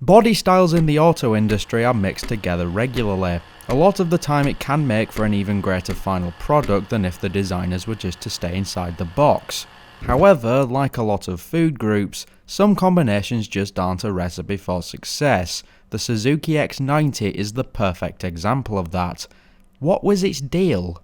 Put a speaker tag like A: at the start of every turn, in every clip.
A: Body styles in the auto industry are mixed together regularly. A lot of the time it can make for an even greater final product than if the designers were just to stay inside the box. However, like a lot of food groups, some combinations just aren't a recipe for success. The Suzuki X90 is the perfect example of that. What was its deal?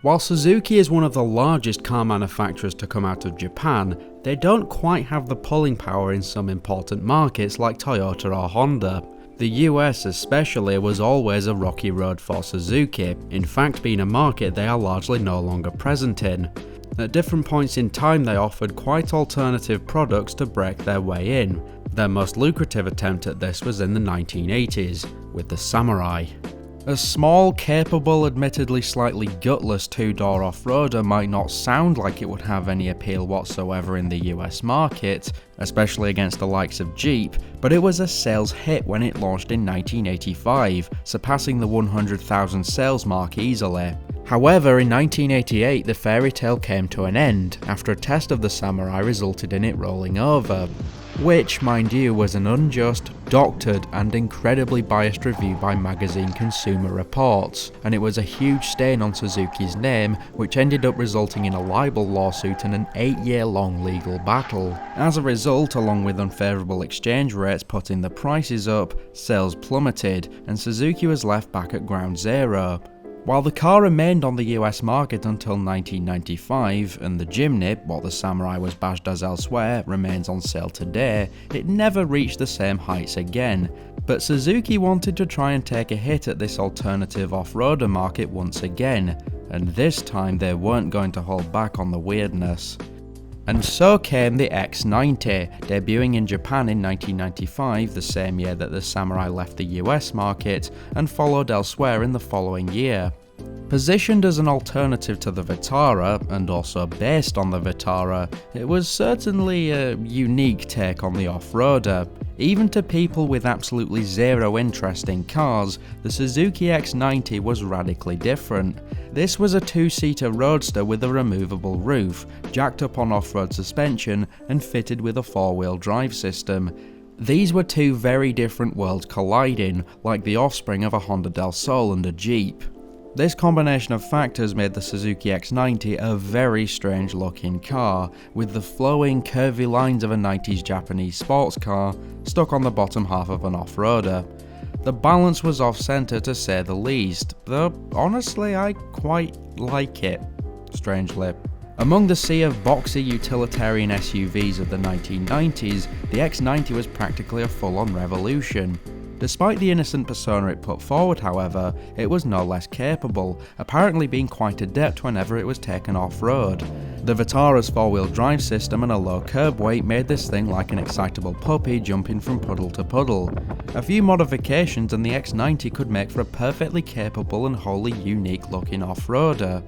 A: While Suzuki is one of the largest car manufacturers to come out of Japan, they don't quite have the pulling power in some important markets like Toyota or Honda. The US especially was always a rocky road for Suzuki, in fact being a market they are largely no longer present in. At different points in time they offered quite alternative products to break their way in. Their most lucrative attempt at this was in the 1980s, with the Samurai. A small, capable, admittedly slightly gutless two-door off-roader might not sound like it would have any appeal whatsoever in the US market, especially against the likes of Jeep, but it was a sales hit when it launched in 1985, surpassing the 100,000 sales mark easily. However, in 1988 the fairy tale came to an end, after a test of the Samurai resulted in it rolling over. Which, mind you, was an unjust, doctored and incredibly biased review by magazine Consumer Reports, and it was a huge stain on Suzuki's name, which ended up resulting in a libel lawsuit and an 8-year-long legal battle. As a result, along with unfavourable exchange rates putting the prices up, sales plummeted, and Suzuki was left back at ground zero. While the car remained on the US market until 1995, and the Jimny, what the Samurai was badged as elsewhere, remains on sale today, it never reached the same heights again. But Suzuki wanted to try and take a hit at this alternative off-roader market once again, and this time they weren't going to hold back on the weirdness. And so came the X90, debuting in Japan in 1995, the same year that the Samurai left the US market, and followed elsewhere in the following year. Positioned as an alternative to the Vitara, and also based on the Vitara, it was certainly a unique take on the off-roader. Even to people with absolutely zero interest in cars, the Suzuki X90 was radically different. This was a two-seater roadster with a removable roof, jacked up on off-road suspension, and fitted with a four-wheel drive system. These were two very different worlds colliding, like the offspring of a Honda Del Sol and a Jeep. This combination of factors made the Suzuki X90 a very strange looking car, with the flowing, curvy lines of a 90s Japanese sports car stuck on the bottom half of an off-roader. The balance was off-centre to say the least, though honestly I quite like it, strangely. Among the sea of boxy utilitarian SUVs of the 1990s, the X90 was practically a full-on revolution. Despite the innocent persona it put forward, however, it was no less capable, apparently being quite adept whenever it was taken off-road. The Vitara's four-wheel drive system and a low curb weight made this thing like an excitable puppy jumping from puddle to puddle. A few modifications and the X90 could make for a perfectly capable and wholly unique looking off-roader.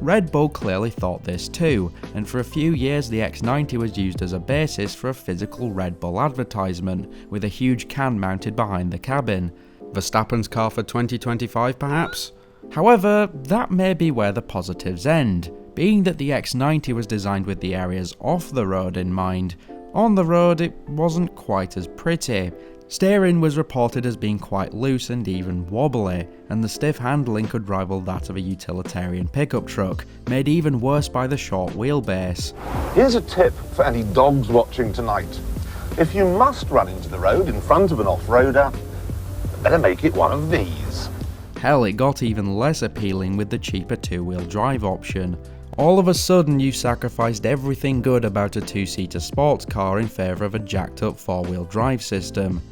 A: Red Bull clearly thought this too, and for a few years the X90 was used as a basis for a physical Red Bull advertisement, with a huge can mounted behind the cabin. Verstappen's car for 2025 perhaps? However, that may be where the positives end, being that the X90 was designed with the areas off the road in mind. On the road it wasn't quite as pretty. Steering was reported as being quite loose and even wobbly, and the stiff handling could rival that of a utilitarian pickup truck, made even worse by the short wheelbase.
B: Here's a tip for any dogs watching tonight. If you must run into the road in front of an off-roader, better make it one of these.
A: Hell, it got even less appealing with the cheaper two-wheel drive option. All of a sudden you sacrificed everything good about a two-seater sports car in favour of a jacked up four-wheel drive system,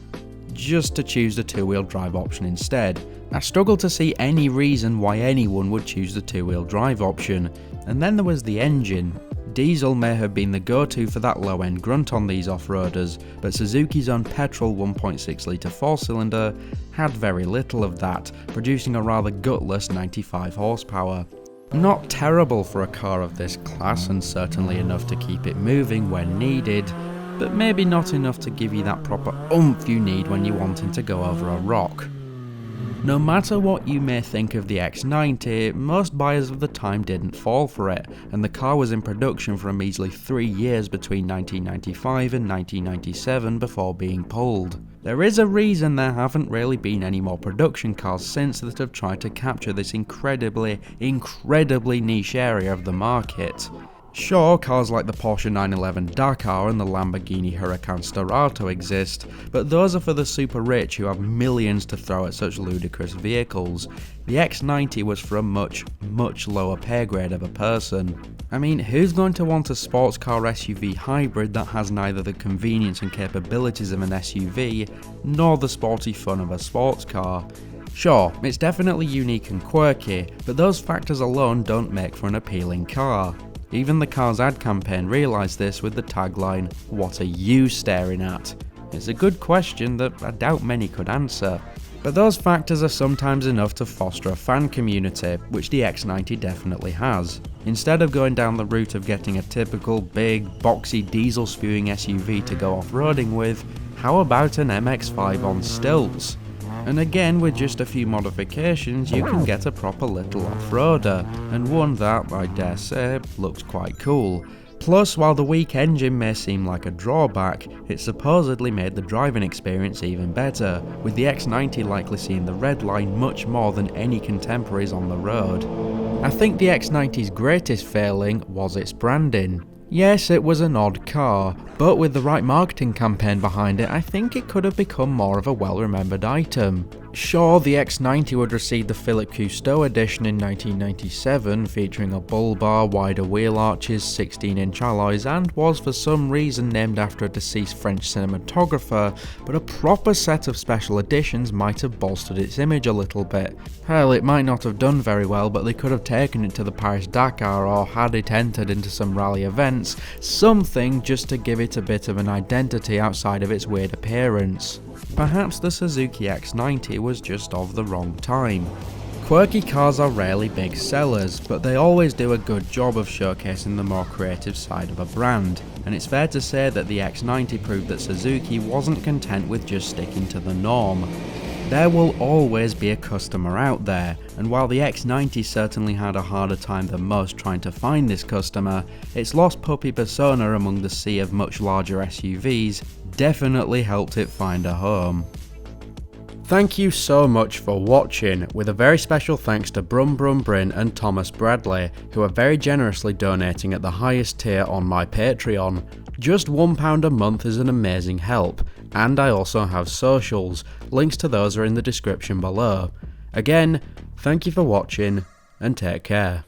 A: just to choose the two-wheel drive option instead. I struggle to see any reason why anyone would choose the two-wheel drive option. And then there was the engine. Diesel may have been the go-to for that low-end grunt on these off-roaders, but Suzuki's own petrol 1.6 litre four-cylinder had very little of that, producing a rather gutless 95 horsepower. Not terrible for a car of this class, and certainly enough to keep it moving when needed, but maybe not enough to give you that proper oomph you need when you're wanting to go over a rock. No matter what you may think of the X90, most buyers of the time didn't fall for it, and the car was in production for a measly 3 years between 1995 and 1997 before being pulled. There is a reason there haven't really been any more production cars since that have tried to capture this incredibly niche area of the market. Sure, cars like the Porsche 911 Dakar and the Lamborghini Huracan Starato exist, but those are for the super rich who have millions to throw at such ludicrous vehicles. The X90 was for a much lower pay grade of a person. I mean, who's going to want a sports car SUV hybrid that has neither the convenience and capabilities of an SUV, nor the sporty fun of a sports car? Sure, it's definitely unique and quirky, but those factors alone don't make for an appealing car. Even the car's ad campaign realised this with the tagline, "What are you staring at?" It's a good question that I doubt many could answer. But those factors are sometimes enough to foster a fan community, which the X90 definitely has. Instead of going down the route of getting a typical big, boxy diesel spewing SUV to go off-roading with, how about an MX5 on stilts? And again, with just a few modifications, you can get a proper little off-roader, and one that, I dare say, looks quite cool. Plus, while the weak engine may seem like a drawback, it supposedly made the driving experience even better, with the X90 likely seeing the red line much more than any contemporaries on the road. I think the X90's greatest failing was its branding. Yes, it was an odd car, but with the right marketing campaign behind it, I think it could have become more of a well-remembered item. Sure, the X90 would receive the Philippe Cousteau edition in 1997, featuring a bull bar, wider wheel arches, 16-inch alloys, and was for some reason named after a deceased French cinematographer, but a proper set of special editions might have bolstered its image a little bit. Hell, it might not have done very well, but they could have taken it to the Paris-Dakar or had it entered into some rally events, something just to give it a bit of an identity outside of its weird appearance. Perhaps the Suzuki X90 was just of the wrong time. Quirky cars are rarely big sellers, but they always do a good job of showcasing the more creative side of a brand, and it's fair to say that the X90 proved that Suzuki wasn't content with just sticking to the norm. There will always be a customer out there, and while the X90 certainly had a harder time than most trying to find this customer, its lost puppy persona among the sea of much larger SUVs definitely helped it find a home. Thank you so much for watching, with a very special thanks to Brum Brum Bryn and Thomas Bradley, who are very generously donating at the highest tier on my Patreon. Just £1 a month is an amazing help, and I also have socials, links to those are in the description below. Again, thank you for watching, and take care.